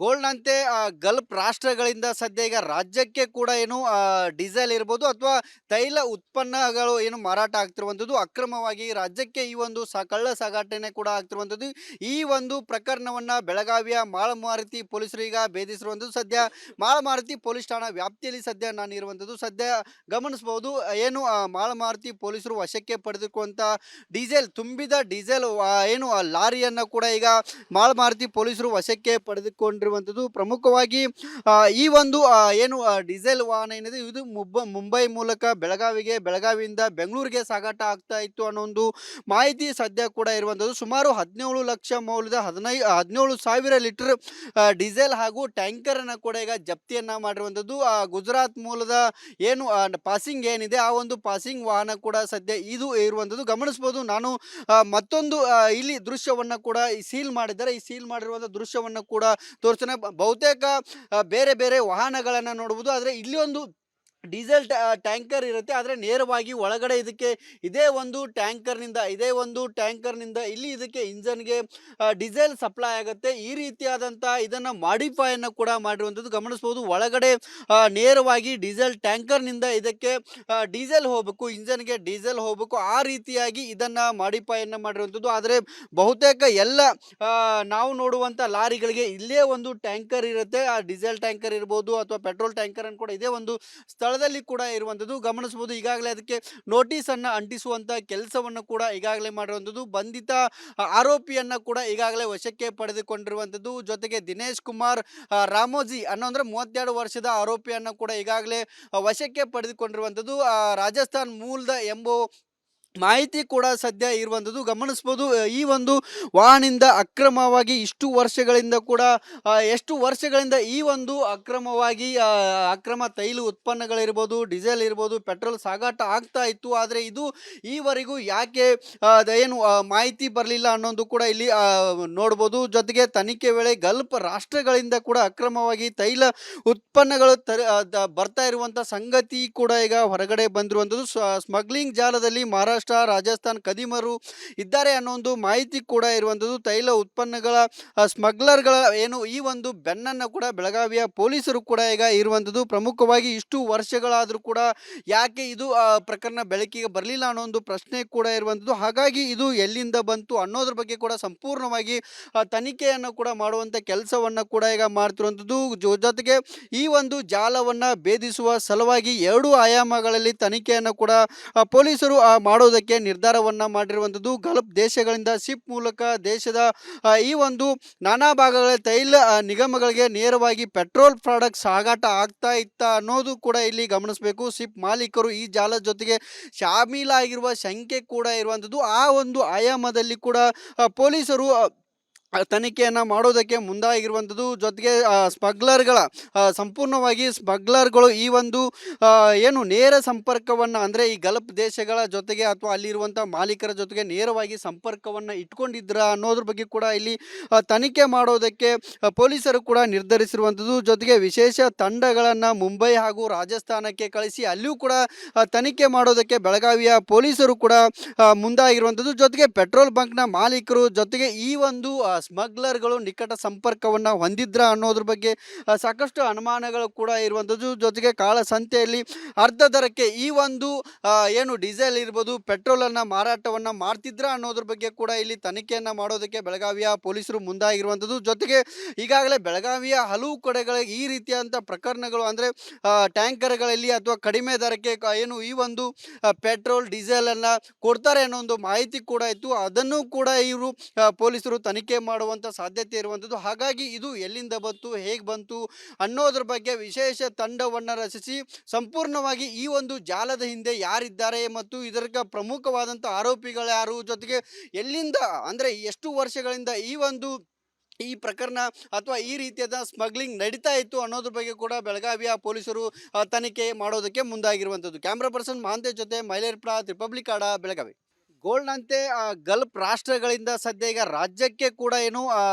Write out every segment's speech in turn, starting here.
ಗೋಲ್ಡ್‌ನಂತೆ Gulf ರಾಷ್ಟ್ರಗಳಿಂದ ಸದ್ಯ ಈಗ ರಾಜ್ಯಕ್ಕೆ ಕೂಡ ಏನು ಡೀಸೆಲ್ ಇರ್ಬೋದು ಅಥವಾ ತೈಲ ಉತ್ಪನ್ನಗಳು ಏನು ಮಾರಾಟ ಆಗ್ತಿರುವಂಥದ್ದು ಅಕ್ರಮವಾಗಿ ರಾಜ್ಯಕ್ಕೆ ಈ ಒಂದು ಕಳ್ಳ ಸಾಗಾಟನೆ ಕೂಡ ಆಗ್ತಿರುವಂಥದ್ದು. ಈ ಒಂದು ಪ್ರಕರಣವನ್ನ ಬೆಳಗಾವಿಯ ಮಾಳಮಾರುತಿ ಪೊಲೀಸರು ಈಗ ಭೇದಿಸಿರುವಂಥದ್ದು. ಸದ್ಯ ಮಾಳಮಾರುತಿ ಪೊಲೀಸ್ ಠಾಣಾ ವ್ಯಾಪ್ತಿಯಲ್ಲಿ ಸದ್ಯ ನಾನಿರುವಂಥದ್ದು. ಸದ್ಯ ಗಮನಿಸಬಹುದು ಏನು ಮಾಳಮಾರುತಿ ಪೊಲೀಸರು ವಶಕ್ಕೆ ಪಡೆದುಕೊಂತ ಡೀಸೆಲ್ ತುಂಬಿದ ಡೀಸೆಲ್ ಏನು ಲಾರಿಯನ್ನ ಕೂಡ ಈಗ ಮಾಳಮಾರುತಿ ಪೊಲೀಸರು ವಶಕ್ಕೆ ಪಡೆದುಕೊಂಡಿರುವಂಥದ್ದು. ಪ್ರಮುಖವಾಗಿ ಈ ಒಂದು ಏನು ಡೀಸೆಲ್ ವಾಹನ ಏನಿದೆ ಇದು ಮುಂಬೈ ಮೂಲಕ ಬೆಳಗಾವಿಗೆ, ಬೆಳಗಾವಿಯಿಂದ ಬೆಂಗಳೂರಿಗೆ ಸಾಗಾಟ ಆಗ್ತಾ ಇತ್ತು ಅನ್ನೋ ಒಂದು ಮಾಹಿತಿ ಸದ್ಯ ಕೂಡ ಇರುವಂಥದ್ದು. ಸುಮಾರು 17 ಲಕ್ಷ ಮೌಲ್ಯದ 17,000 ಲೀಟರ್ ಡೀಸೆಲ್ ಹಾಗೂ ಟ್ಯಾಂಕರ್ ಅನ್ನ ಕೂಡ ಈಗ ಜಪ್ತಿಯನ್ನ ಮಾಡಿರುವಂಥದ್ದು. ಗುಜರಾತ್ ಮೂಲದ ಏನು ಪಾಸಿಂಗ್ ಏನಿದೆ ಆ ಒಂದು ಪಾಸಿಂಗ್ ವಾಹನ ಕೂಡ ಸದ್ಯ ಇದು ಇರುವಂಥದ್ದು. ಗಮನಿಸಬಹುದು ನಾನು ಮತ್ತೊಂದು ಇಲ್ಲಿ ದೃಶ್ಯವನ್ನ ಕೂಡ ಸೀಲ್ ಮಾಡಿದ್ದಾರೆ. ಈ ಸೀಲ್ ಮಾಡಿರುವಂಥ ದೃಶ್ಯವನ್ನ ಕೂಡ ತೋರಿಸ್ತೇನೆ. ಬಹುತೇಕ ಬೇರೆ ಬೇರೆ ವಾಹನಗಳನ್ನ ನೋಡಬಹುದು. ಆದರೆ ಇಲ್ಲಿ ಒಂದು ಡೀಸೆಲ್ ಟ್ಯಾಂಕರ್ ಇರುತ್ತೆ. ಆದರೆ ನೇರವಾಗಿ ಒಳಗಡೆ ಇದಕ್ಕೆ ಇದೇ ಒಂದು ಟ್ಯಾಂಕರ್ನಿಂದ ಇಲ್ಲಿ ಇದಕ್ಕೆ ಇಂಜನ್ಗೆ ಡೀಸೆಲ್ ಸಪ್ಲೈ ಆಗುತ್ತೆ. ಈ ರೀತಿಯಾದಂಥ ಇದನ್ನು ಮಾಡಿಫೈಯನ್ನು ಕೂಡ ಮಾಡಿರುವಂಥದ್ದು ಗಮನಿಸ್ಬೋದು. ಒಳಗಡೆ ನೇರವಾಗಿ ಡೀಸೆಲ್ ಟ್ಯಾಂಕರ್ನಿಂದ ಇದಕ್ಕೆ ಡೀಸೆಲ್ ಹೋಗಬೇಕು, ಇಂಜನ್ಗೆ ಡೀಸೆಲ್ ಹೋಗಬೇಕು, ಆ ರೀತಿಯಾಗಿ ಇದನ್ನು ಮಾಡಿಫೈಯನ್ನು ಮಾಡಿರುವಂಥದ್ದು. ಆದರೆ ಬಹುತೇಕ ಎಲ್ಲ ನಾವು ನೋಡುವಂಥ ಲಾರಿಗಳಿಗೆ ಇಲ್ಲೇ ಒಂದು ಟ್ಯಾಂಕರ್ ಇರುತ್ತೆ. ಆ ಡೀಸೆಲ್ ಟ್ಯಾಂಕರ್ ಇರ್ಬೋದು ಅಥವಾ ಪೆಟ್ರೋಲ್ ಟ್ಯಾಂಕರ್ ಅನ್ನು ಕೂಡ ಇದೇ ಒಂದು ಸ್ಥಳದಲ್ಲಿ ಕೂಡ ಇರುವಂಥದ್ದು ಗಮನಿಸಬಹುದು. ಈಗಾಗಲೇ ಅದಕ್ಕೆ ನೋಟಿಸ್ ಅನ್ನ ಅಂಟಿಸುವಂತ ಕೆಲಸವನ್ನು ಕೂಡ ಈಗಾಗಲೇ ಮಾಡಿರುವಂಥದ್ದು. ಬಂಧಿತ ಆರೋಪಿಯನ್ನ ಕೂಡ ಈಗಾಗಲೇ ವಶಕ್ಕೆ ಪಡೆದುಕೊಂಡಿರುವಂಥದ್ದು. ಜೊತೆಗೆ ದಿನೇಶ್ ಕುಮಾರ್ ರಾಮೋಜಿ ಅನ್ನೋ ಅಂದ್ರೆ 32 ವರ್ಷದ ಆರೋಪಿಯನ್ನ ಕೂಡ ಈಗಾಗಲೇ ವಶಕ್ಕೆ ಪಡೆದುಕೊಂಡಿರುವಂಥದ್ದು. ರಾಜಸ್ಥಾನ್ ಮೂಲದ ಎಂಬೋ ಮಾಹಿತಿ ಕೂಡ ಸದ್ಯ ಇರುವಂಥದ್ದು ಗಮನಿಸ್ಬೋದು. ಈ ಒಂದು ವಾಹನದಿಂದ ಅಕ್ರಮವಾಗಿ ಎಷ್ಟು ವರ್ಷಗಳಿಂದ ಈ ಒಂದು ಅಕ್ರಮ ತೈಲ ಉತ್ಪನ್ನಗಳಿರ್ಬೋದು, ಡೀಸೆಲ್ ಇರ್ಬೋದು, ಪೆಟ್ರೋಲ್ ಸಾಗಾಟ ಆಗ್ತಾ ಇತ್ತು. ಆದರೆ ಇದು ಈವರೆಗೂ ಯಾಕೆ ಏನು ಮಾಹಿತಿ ಬರಲಿಲ್ಲ ಅನ್ನೋದು ಕೂಡ ಇಲ್ಲಿ ನೋಡ್ಬೋದು. ಜೊತೆಗೆ ತನಿಖೆ ವೇಳೆ ಗಲ್ಫ್ ರಾಷ್ಟ್ರಗಳಿಂದ ಕೂಡ ಅಕ್ರಮವಾಗಿ ತೈಲ ಉತ್ಪನ್ನಗಳು ಬರ್ತಾ ಇರುವಂಥ ಸಂಗತಿ ಕೂಡ ಈಗ ಹೊರಗಡೆ ಬಂದಿರುವಂಥದ್ದು. ಸ್ಮಗ್ಲಿಂಗ್ ಜಾಲದಲ್ಲಿ ಮಹಾರಾಷ್ಟ್ರ, ರಾಜಸ್ಥಾನ್ ಕದಿಮರು ಇದ್ದಾರೆ ಅನ್ನೋ ಒಂದು ಮಾಹಿತಿ ಕೂಡ ಇರುವಂಥದ್ದು. ತೈಲ ಉತ್ಪನ್ನಗಳ ಸ್ಮಗ್ಲರ್ಗಳ ಏನು ಈ ಒಂದು ಬೆನ್ನನ್ನು ಕೂಡ ಬೆಳಗಾವಿಯ ಪೊಲೀಸರು ಕೂಡ ಈಗ ಇರುವಂಥದ್ದು. ಪ್ರಮುಖವಾಗಿ ಇಷ್ಟು ವರ್ಷಗಳಾದರೂ ಕೂಡ ಯಾಕೆ ಇದು ಪ್ರಕರಣ ಬೆಳಕಿಗೆ ಬರಲಿಲ್ಲ ಅನ್ನೋ ಒಂದು ಪ್ರಶ್ನೆ ಕೂಡ ಇರುವಂಥದ್ದು. ಹಾಗಾಗಿ ಇದು ಎಲ್ಲಿಂದ ಬಂತು ಅನ್ನೋದ್ರ ಬಗ್ಗೆ ಕೂಡ ಸಂಪೂರ್ಣವಾಗಿ ತನಿಖೆಯನ್ನು ಕೂಡ ಮಾಡುವಂಥ ಕೆಲಸವನ್ನು ಕೂಡ ಈಗ ಮಾಡ್ತಿರುವಂಥದ್ದು. ಜೊತೆಗೆ ಈ ಒಂದು ಜಾಲವನ್ನು ಭೇದಿಸುವ ಸಲುವಾಗಿ 2 ಆಯಾಮಗಳಲ್ಲಿ ತನಿಖೆಯನ್ನು ಕೂಡ ಪೊಲೀಸರು ಮಾಡೋದಕ್ಕೆ ನಿರ್ಧಾರವನ್ನ ಮಾಡಿರುವಂಥದ್ದು. ಗಲ್ಫ್ ದೇಶಗಳಿಂದ ಶಿಪ್ ಮೂಲಕ ದೇಶದ ಈ ಒಂದು ನಾನಾ ಭಾಗಗಳ ತೈಲ ನಿಗಮಗಳಿಗೆ ನೇರವಾಗಿ ಪೆಟ್ರೋಲ್ ಪ್ರಾಡಕ್ಟ್ ಸಾಗಾಟ ಆಗ್ತಾ ಇತ್ತ ಅನ್ನೋದು ಕೂಡ ಇಲ್ಲಿ ಗಮನಿಸಬೇಕು. ಶಿಪ್ ಮಾಲೀಕರು ಈ ಜಾಲದ ಜೊತೆಗೆ ಶಾಮೀಲಾಗಿರುವ ಶಂಕೆ ಕೂಡ ಇರುವಂಥದ್ದು. ಆ ಒಂದು ಆಯಾಮದಲ್ಲಿ ಕೂಡ ಪೊಲೀಸರು ತನಿಖೆಯನ್ನು ಮಾಡೋದಕ್ಕೆ ಮುಂದಾಗಿರುವಂಥದ್ದು. ಜೊತೆಗೆ ಸಂಪೂರ್ಣವಾಗಿ ಸ್ಮಗ್ಲರ್ಗಳು ಈ ಒಂದು ಏನು ನೇರ ಸಂಪರ್ಕವನ್ನು ಅಂದರೆ ಈ ಗಲ್ಫ್ ದೇಶಗಳ ಜೊತೆಗೆ ಅಥವಾ ಅಲ್ಲಿರುವಂಥ ಮಾಲೀಕರ ಜೊತೆಗೆ ನೇರವಾಗಿ ಸಂಪರ್ಕವನ್ನು ಇಟ್ಕೊಂಡಿದ್ರ ಅನ್ನೋದ್ರ ಬಗ್ಗೆ ಕೂಡ ಇಲ್ಲಿ ತನಿಖೆ ಮಾಡೋದಕ್ಕೆ ಪೊಲೀಸರು ಕೂಡ ನಿರ್ಧರಿಸಿರುವಂಥದ್ದು. ಜೊತೆಗೆ ವಿಶೇಷ ತಂಡಗಳನ್ನು ಮುಂಬೈ ಹಾಗೂ ರಾಜಸ್ಥಾನಕ್ಕೆ ಕಳಿಸಿ ಅಲ್ಲಿಯೂ ಕೂಡ ತನಿಖೆ ಮಾಡೋದಕ್ಕೆ ಬೆಳಗಾವಿಯ ಪೊಲೀಸರು ಕೂಡ ಮುಂದಾಗಿರುವಂಥದ್ದು. ಜೊತೆಗೆ ಪೆಟ್ರೋಲ್ ಬಂಕ್ನ ಮಾಲೀಕರು ಜೊತೆಗೆ ಈ ಒಂದು ಸ್ಮಗ್ಲರ್ಗಳು ನಿಕಟ ಸಂಪರ್ಕವನ್ನು ಹೊಂದಿದ್ರ ಅನ್ನೋದ್ರ ಬಗ್ಗೆ ಸಾಕಷ್ಟು ಅನುಮಾನಗಳು ಕೂಡ ಇರುವಂಥದ್ದು. ಜೊತೆಗೆ ಕಾಳಸಂತೆಯಲ್ಲಿ ಅರ್ಧ ದರಕ್ಕೆ ಈ ಒಂದು ಏನು ಡೀಸೆಲ್ ಇರ್ಬೋದು, ಪೆಟ್ರೋಲನ್ನು ಮಾರಾಟವನ್ನು ಮಾಡ್ತಿದ್ರ ಅನ್ನೋದ್ರ ಬಗ್ಗೆ ಕೂಡ ಇಲ್ಲಿ ತನಿಖೆಯನ್ನು ಮಾಡೋದಕ್ಕೆ ಬೆಳಗಾವಿಯ ಪೊಲೀಸರು ಮುಂದಾಗಿರುವಂಥದ್ದು. ಜೊತೆಗೆ ಈಗಾಗಲೇ ಬೆಳಗಾವಿಯ ಹಲವು ಕಡೆಗಳಿಗೆ ಈ ರೀತಿಯಾದಂಥ ಪ್ರಕರಣಗಳು ಅಂದರೆ ಟ್ಯಾಂಕರ್ಗಳಲ್ಲಿ ಅಥವಾ ಕಡಿಮೆ ದರಕ್ಕೆ ಏನು ಈ ಒಂದು ಪೆಟ್ರೋಲ್ ಡೀಸೆಲನ್ನು ಕೊಡ್ತಾರೆ ಅನ್ನೋ ಒಂದು ಮಾಹಿತಿ ಕೂಡ ಇತ್ತು. ಅದನ್ನು ಕೂಡ ಇವರು ಪೊಲೀಸರು ತನಿಖೆ ಮಾಡುವಂಥ ಸಾಧ್ಯತೆ ಇರುವಂಥದ್ದು. ಹಾಗಾಗಿ ಇದು ಎಲ್ಲಿಂದ ಬಂತು, ಹೇಗೆ ಬಂತು ಅನ್ನೋದ್ರ ಬಗ್ಗೆ ವಿಶೇಷ ತಂಡವನ್ನು ರಚಿಸಿ ಸಂಪೂರ್ಣವಾಗಿ ಈ ಒಂದು ಜಾಲದ ಹಿಂದೆ ಯಾರಿದ್ದಾರೆ ಮತ್ತು ಇದರ ಪ್ರಮುಖವಾದಂಥ ಆರೋಪಿಗಳು ಯಾರು, ಜೊತೆಗೆ ಎಲ್ಲಿಂದ ಅಂದರೆ ಎಷ್ಟು ವರ್ಷಗಳಿಂದ ಈ ಪ್ರಕರಣ ಅಥವಾ ಈ ರೀತಿಯಾದ ಸ್ಮಗ್ಲಿಂಗ್ ನಡೀತಾ ಇತ್ತು ಅನ್ನೋದ್ರ ಬಗ್ಗೆ ಕೂಡ ಬೆಳಗಾವಿಯ ಪೊಲೀಸರು ತನಿಖೆ ಮಾಡೋದಕ್ಕೆ ಮುಂದಾಗಿರುವಂಥದ್ದು. ಕ್ಯಾಮ್ರಾ ಪರ್ಸನ್ ಮಹಾಂತೇಶ್ ಜೊತೆ ಮೈಲೇರ್ಪುರ, ರಿಪಬ್ಲಿಕ್ ಕನ್ನಡ, ಬೆಳಗಾವಿ. ಗೋಲ್ಡ್‌ನಂತೆ ಗಲ್ಫ್ ರಾಷ್ಟ್ರಗಳಿಂದ ಸದ್ಯ ಈಗ ರಾಜ್ಯಕ್ಕೆ ಕೂಡ ಏನು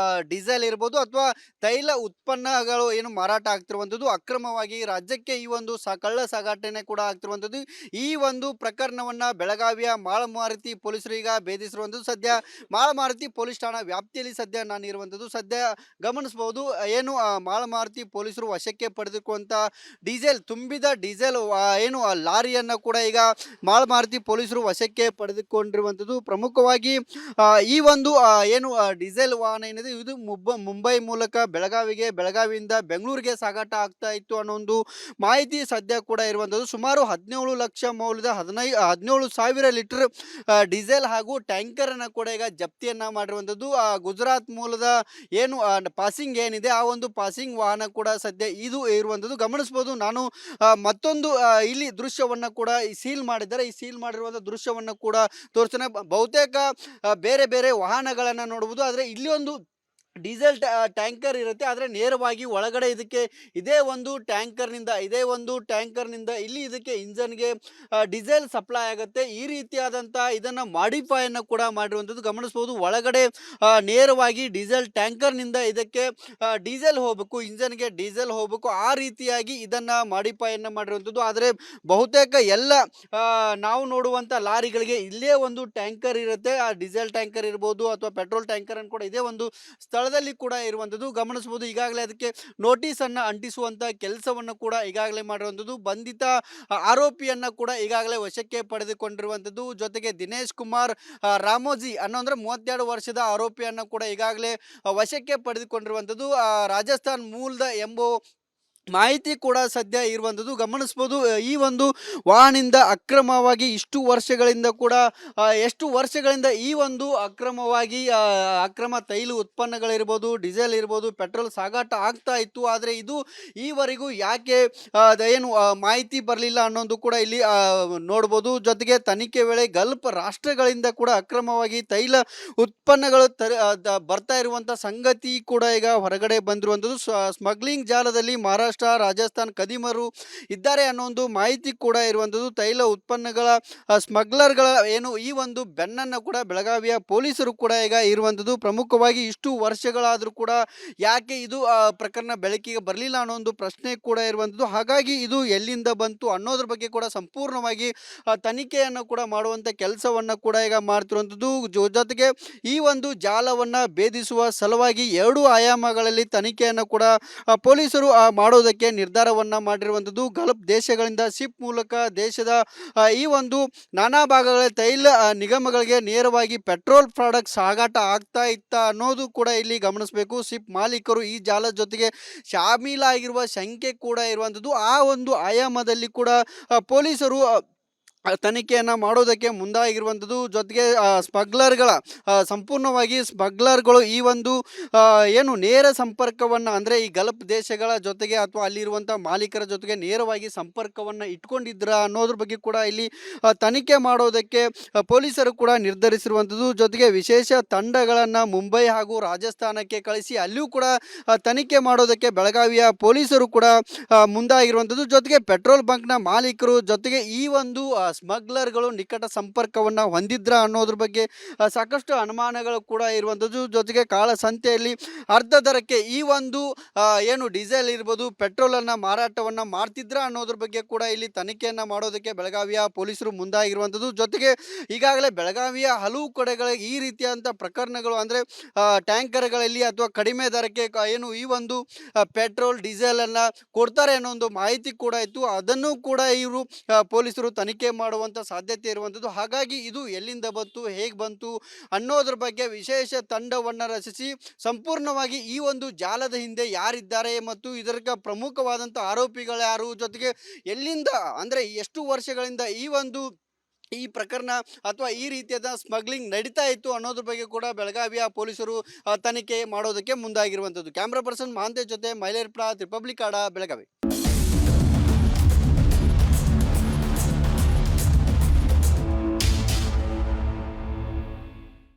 ಡೀಸೆಲ್ ಇರ್ಬೋದು ಅಥವಾ ತೈಲ ಉತ್ಪನ್ನಗಳು ಏನು ಮಾರಾಟ ಆಗ್ತಿರುವಂಥದ್ದು ಅಕ್ರಮವಾಗಿ ರಾಜ್ಯಕ್ಕೆ ಈ ಒಂದು ಕಳ್ಳ ಸಾಗಾಟನೆ ಕೂಡ ಆಗ್ತಿರುವಂಥದ್ದು. ಈ ಒಂದು ಪ್ರಕರಣವನ್ನ ಬೆಳಗಾವಿಯ ಮಾಳಮಾರುತಿ ಪೊಲೀಸರು ಈಗ ಭೇದಿಸಿರುವಂಥದ್ದು. ಸದ್ಯ ಮಾಳಮಾರುತಿ ಪೊಲೀಸ್ ಠಾಣಾ ವ್ಯಾಪ್ತಿಯಲ್ಲಿ ಸದ್ಯ ನಾನಿರುವಂಥದ್ದು. ಸದ್ಯ ಗಮನಿಸಬಹುದು ಏನು ಮಾಳಮಾರುತಿ ಪೊಲೀಸರು ವಶಕ್ಕೆ ಪಡೆದುಕೊಂತ ಡೀಸೆಲ್ ಏನು ಲಾರಿಯನ್ನ ಕೂಡ ಈಗ ಮಾಳಮಾರುತಿ ಪೊಲೀಸರು ವಶಕ್ಕೆ ಪಡೆದುಕೊಂಡಿರುವಂಥದ್ದು. ಪ್ರಮುಖವಾಗಿ ಈ ಒಂದು ಏನು ಡೀಸೆಲ್ ವಾಹನ ಏನಿದೆ ಇದು ಮುಂಬೈ ಮೂಲಕ ಬೆಳಗಾವಿಯಿಂದ ಬೆಂಗಳೂರಿಗೆ ಸಾಗಾಟ ಆಗ್ತಾ ಇತ್ತು ಅನ್ನೋ ಒಂದು ಮಾಹಿತಿ ಸದ್ಯ ಕೂಡ ಇರುವಂಥದ್ದು. ಸುಮಾರು 17 ಲಕ್ಷ ಮೌಲ್ಯದ 17,000 ಲೀಟರ್ ಡೀಸೆಲ್ ಹಾಗೂ ಟ್ಯಾಂಕರ್ ಅನ್ನ ಕೂಡ ಈಗ ಜಪ್ತಿಯನ್ನ ಮಾಡಿರುವಂಥದ್ದು. ಗುಜರಾತ್ ಮೂಲದ ಏನು ಪಾಸಿಂಗ್ ಏನಿದೆ ಆ ಒಂದು ಪಾಸಿಂಗ್ ವಾಹನ ಕೂಡ ಸದ್ಯ ಇದು ಇರುವಂಥದ್ದು. ಗಮನಿಸಬಹುದು ನಾನು ಮತ್ತೊಂದು ಇಲ್ಲಿ ದೃಶ್ಯವನ್ನ ಕೂಡ ಸೀಲ್ ಮಾಡಿದ್ದಾರೆ. ಈ ಸೀಲ್ ಮಾಡಿರುವಂಥ ದೃಶ್ಯವನ್ನ ಕೂಡ ತೋರಿಸ್ತೇನೆ. ಬಹುತೇಕ ಬೇರೆ ಬೇರೆ ವಾಹನಗಳನ್ನ ನೋಡಬಹುದು. ಆದ್ರೆ ಇಲ್ಲಿ ಒಂದು ಡೀಸೆಲ್ ಟ್ಯಾಂಕರ್ ಇರುತ್ತೆ. ಆದರೆ ನೇರವಾಗಿ ಒಳಗಡೆ ಇದಕ್ಕೆ ಇದೇ ಒಂದು ಟ್ಯಾಂಕರ್ನಿಂದ ಇಲ್ಲಿ ಇದಕ್ಕೆ ಇಂಜನ್ಗೆ ಡೀಸೆಲ್ ಸಪ್ಲೈ ಆಗುತ್ತೆ. ಈ ರೀತಿಯಾದಂಥ ಇದನ್ನು ಮಾಡಿಫೈಯನ್ನು ಕೂಡ ಮಾಡಿರುವಂಥದ್ದು ಗಮನಿಸ್ಬೋದು. ಒಳಗಡೆ ನೇರವಾಗಿ ಡೀಸೆಲ್ ಟ್ಯಾಂಕರ್ನಿಂದ ಇದಕ್ಕೆ ಡೀಸೆಲ್ ಹೋಗಬೇಕು, ಇಂಜನ್ಗೆ ಡೀಸೆಲ್ ಹೋಗಬೇಕು, ಆ ರೀತಿಯಾಗಿ ಇದನ್ನು ಮಾಡಿಫೈಯನ್ನು ಮಾಡಿರುವಂಥದ್ದು. ಆದರೆ ಬಹುತೇಕ ಎಲ್ಲ ನಾವು ನೋಡುವಂಥ ಲಾರಿಗಳಿಗೆ ಇಲ್ಲೇ ಒಂದು ಟ್ಯಾಂಕರ್ ಇರುತ್ತೆ. ಆ ಡೀಸೆಲ್ ಟ್ಯಾಂಕರ್ ಇರ್ಬೋದು ಅಥವಾ ಪೆಟ್ರೋಲ್ ಟ್ಯಾಂಕರ್ ಅನ್ನು ಕೂಡ ಇದೇ ಒಂದು ಸ್ಥಳದಲ್ಲಿ ಕೂಡ ಇರುವಂಥದ್ದು ಗಮನಿಸಬಹುದು. ಈಗಾಗಲೇ ಅದಕ್ಕೆ ನೋಟಿಸ್ ಅನ್ನ ಅಂಟಿಸುವಂತ ಕೆಲಸವನ್ನು ಕೂಡ ಈಗಾಗಲೇ ಮಾಡಿರುವಂಥದ್ದು. ಬಂಧಿತ ಆರೋಪಿಯನ್ನ ಕೂಡ ಈಗಾಗಲೇ ವಶಕ್ಕೆ ಪಡೆದುಕೊಂಡಿರುವಂಥದ್ದು. ಜೊತೆಗೆ ದಿನೇಶ್ ಕುಮಾರ್ ರಾಮೋಜಿ ಅನ್ನೋ 32 ವರ್ಷದ ಆರೋಪಿಯನ್ನ ಕೂಡ ಈಗಾಗಲೇ ವಶಕ್ಕೆ ಪಡೆದುಕೊಂಡಿರುವಂಥದ್ದು. ರಾಜಸ್ಥಾನ್ ಮೂಲದ ಎಂಬೋ ಮಾಹಿತಿ ಕೂಡ ಸದ್ಯ ಇರುವಂಥದ್ದು ಗಮನಿಸ್ಬೋದು. ಈ ಒಂದು ವಾಹನದಿಂದ ಅಕ್ರಮವಾಗಿ ಎಷ್ಟು ವರ್ಷಗಳಿಂದ ಈ ಒಂದು ಅಕ್ರಮ ತೈಲ ಉತ್ಪನ್ನಗಳಿರ್ಬೋದು, ಡೀಸೆಲ್ ಇರ್ಬೋದು, ಪೆಟ್ರೋಲ್ ಸಾಗಾಟ ಆಗ್ತಾ ಇತ್ತು. ಆದರೆ ಇದು ಈವರೆಗೂ ಯಾಕೆ ಏನು ಮಾಹಿತಿ ಬರಲಿಲ್ಲ ಅನ್ನೋದು ಕೂಡ ಇಲ್ಲಿ ನೋಡ್ಬೋದು. ಜೊತೆಗೆ ತನಿಖೆ ವೇಳೆ ಗಲ್ಫ್ ರಾಷ್ಟ್ರಗಳಿಂದ ಕೂಡ ಅಕ್ರಮವಾಗಿ ತೈಲ ಉತ್ಪನ್ನಗಳು ಬರ್ತಾ ಇರುವಂಥ ಸಂಗತಿ ಕೂಡ ಈಗ ಹೊರಗಡೆ ಬಂದಿರುವಂಥದ್ದು. ಸ್ಮಗ್ಲಿಂಗ್ ಜಾಲದಲ್ಲಿ ಮಹಾರಾಷ್ಟ್ರ, ರಾಜಸ್ಥಾನ್ ಕದಿಮರು ಇದ್ದಾರೆ ಅನ್ನೋ ಒಂದು ಮಾಹಿತಿ ಕೂಡ ಇರುವಂಥದ್ದು. ತೈಲ ಉತ್ಪನ್ನಗಳ ಸ್ಮಗ್ಲರ್ಗಳ ಏನು ಈ ಒಂದು ಬೆನ್ನನ್ನು ಕೂಡ ಬೆಳಗಾವಿಯ ಪೊಲೀಸರು ಕೂಡ ಈಗ ಇರುವಂಥದ್ದು. ಪ್ರಮುಖವಾಗಿ ಇಷ್ಟು ವರ್ಷಗಳಾದರೂ ಕೂಡ ಯಾಕೆ ಇದು ಪ್ರಕರಣ ಬೆಳಕಿಗೆ ಬರಲಿಲ್ಲ ಅನ್ನೋ ಒಂದು ಪ್ರಶ್ನೆ ಕೂಡ ಇರುವಂಥದ್ದು. ಹಾಗಾಗಿ ಇದು ಎಲ್ಲಿಂದ ಬಂತು ಅನ್ನೋದ್ರ ಬಗ್ಗೆ ಕೂಡ ಸಂಪೂರ್ಣವಾಗಿ ತನಿಖೆಯನ್ನು ಕೂಡ ಮಾಡುವಂಥ ಕೆಲಸವನ್ನು ಕೂಡ ಈಗ ಮಾಡ್ತಿರುವಂಥದ್ದು. ಜೊತೆಗೆ ಈ ಒಂದು ಜಾಲವನ್ನು ಭೇದಿಸುವ ಸಲುವಾಗಿ 2 ಆಯಾಮಗಳಲ್ಲಿ ತನಿಖೆಯನ್ನು ಕೂಡ ಪೊಲೀಸರು ಮಾಡೋದಕ್ಕೆ ನಿರ್ಧಾರವನ್ನ ಮಾಡಿರುವಂಥದ್ದು. ಗಲ್ಫ್ ದೇಶಗಳಿಂದ ಶಿಪ್ ಮೂಲಕ ದೇಶದ ಈ ಒಂದು ನಾನಾ ಭಾಗಗಳ ತೈಲ ನಿಗಮಗಳಿಗೆ ನೇರವಾಗಿ ಪೆಟ್ರೋಲ್ ಪ್ರಾಡಕ್ಟ್ ಸಾಗಾಟ ಆಗ್ತಾ ಇತ್ತ ಅನ್ನೋದು ಕೂಡ ಇಲ್ಲಿ ಗಮನಿಸಬೇಕು. ಶಿಪ್ ಮಾಲೀಕರು ಈ ಜಾಲದ ಜೊತೆಗೆ ಶಾಮೀಲಾಗಿರುವ ಸಂಖ್ಯೆ ಕೂಡ ಇರುವಂಥದ್ದು. ಆ ಒಂದು ಆಯಾಮದಲ್ಲಿ ಕೂಡ ಪೊಲೀಸರು ತನಿಖೆಯನ್ನು ಮಾಡೋದಕ್ಕೆ ಮುಂದಾಗಿರುವಂಥದ್ದು. ಜೊತೆಗೆ ಸಂಪೂರ್ಣವಾಗಿ ಸ್ಮಗ್ಲರ್ಗಳು ಈ ಒಂದು ಏನು ನೇರ ಸಂಪರ್ಕವನ್ನು ಅಂದರೆ ಈ ಗಲ್ಫ್ ದೇಶಗಳ ಜೊತೆಗೆ ಅಥವಾ ಅಲ್ಲಿರುವಂಥ ಮಾಲೀಕರ ಜೊತೆಗೆ ನೇರವಾಗಿ ಸಂಪರ್ಕವನ್ನು ಇಟ್ಕೊಂಡಿದ್ರ ಅನ್ನೋದ್ರ ಬಗ್ಗೆ ಕೂಡ ಇಲ್ಲಿ ತನಿಖೆ ಮಾಡೋದಕ್ಕೆ ಪೊಲೀಸರು ಕೂಡ ನಿರ್ಧರಿಸಿರುವಂಥದ್ದು. ಜೊತೆಗೆ ವಿಶೇಷ ತಂಡಗಳನ್ನು ಮುಂಬೈ ಹಾಗೂ ರಾಜಸ್ಥಾನಕ್ಕೆ ಕಳಿಸಿ ಅಲ್ಲಿಯೂ ಕೂಡ ತನಿಖೆ ಮಾಡೋದಕ್ಕೆ ಬೆಳಗಾವಿಯ ಪೊಲೀಸರು ಕೂಡ ಮುಂದಾಗಿರುವಂಥದ್ದು. ಜೊತೆಗೆ ಪೆಟ್ರೋಲ್ ಬಂಕ್ನ ಮಾಲೀಕರು ಜೊತೆಗೆ ಈ ಒಂದು ಸ್ಮಗ್ಲರ್ಗಳು ನಿಕಟ ಸಂಪರ್ಕವನ್ನು ಹೊಂದಿದ್ರ ಅನ್ನೋದ್ರ ಬಗ್ಗೆ ಸಾಕಷ್ಟು ಅನುಮಾನಗಳು ಕೂಡ ಇರುವಂಥದ್ದು. ಜೊತೆಗೆ ಕಾಳಸಂತೆಯಲ್ಲಿ ಅರ್ಧ ದರಕ್ಕೆ ಈ ಒಂದು ಏನು ಡೀಸೆಲ್ ಇರ್ಬೋದು, ಪೆಟ್ರೋಲನ್ನು ಮಾರಾಟವನ್ನು ಮಾಡ್ತಿದ್ರ ಅನ್ನೋದ್ರ ಬಗ್ಗೆ ಕೂಡ ಇಲ್ಲಿ ತನಿಖೆಯನ್ನು ಮಾಡೋದಕ್ಕೆ ಬೆಳಗಾವಿಯ ಪೊಲೀಸರು ಮುಂದಾಗಿರುವಂಥದ್ದು. ಜೊತೆಗೆ ಈಗಾಗಲೇ ಬೆಳಗಾವಿಯ ಹಲವು ಕಡೆಗಳಿಗೆ ಈ ರೀತಿಯಾದಂಥ ಪ್ರಕರಣಗಳು ಅಂದರೆ ಟ್ಯಾಂಕರ್ಗಳಲ್ಲಿ ಅಥವಾ ಕಡಿಮೆ ದರಕ್ಕೆ ಏನು ಈ ಒಂದು ಪೆಟ್ರೋಲ್ ಡೀಸೆಲನ್ನು ಕೊಡ್ತಾರೆ ಅನ್ನೋ ಒಂದು ಮಾಹಿತಿ ಕೂಡ ಇತ್ತು. ಅದನ್ನು ಕೂಡ ಇವರು ಪೊಲೀಸರು ತನಿಖೆ ಮಾಡುವಂಥ ಸಾಧ್ಯತೆ ಇರುವಂಥದ್ದು. ಹಾಗಾಗಿ ಇದು ಎಲ್ಲಿಂದ ಬಂತು, ಹೇಗೆ ಬಂತು ಅನ್ನೋದ್ರ ಬಗ್ಗೆ ವಿಶೇಷ ತಂಡವನ್ನು ರಚಿಸಿ ಸಂಪೂರ್ಣವಾಗಿ ಈ ಒಂದು ಜಾಲದ ಹಿಂದೆ ಯಾರಿದ್ದಾರೆ ಮತ್ತು ಇದರ ಪ್ರಮುಖವಾದಂಥ ಆರೋಪಿಗಳು ಯಾರು, ಜೊತೆಗೆ ಎಲ್ಲಿಂದ ಅಂದರೆ ಎಷ್ಟು ವರ್ಷಗಳಿಂದ ಈ ಪ್ರಕರಣ ಅಥವಾ ಈ ರೀತಿಯಾದ ಸ್ಮಗ್ಲಿಂಗ್ ನಡೀತಾ ಇತ್ತು ಅನ್ನೋದ್ರ ಬಗ್ಗೆ ಕೂಡ ಬೆಳಗಾವಿಯ ಪೊಲೀಸರು ತನಿಖೆ ಮಾಡೋದಕ್ಕೆ ಮುಂದಾಗಿರುವಂಥದ್ದು. ಕ್ಯಾಮ್ರಾ ಪರ್ಸನ್ ಮಹಾಂತೇಶ್ ಜೊತೆ ಮೈಲೇರ್ ಪ್ರಾ, ರಿಪಬ್ಲಿಕ್ ಕನ್ನಡ, ಬೆಳಗಾವಿ.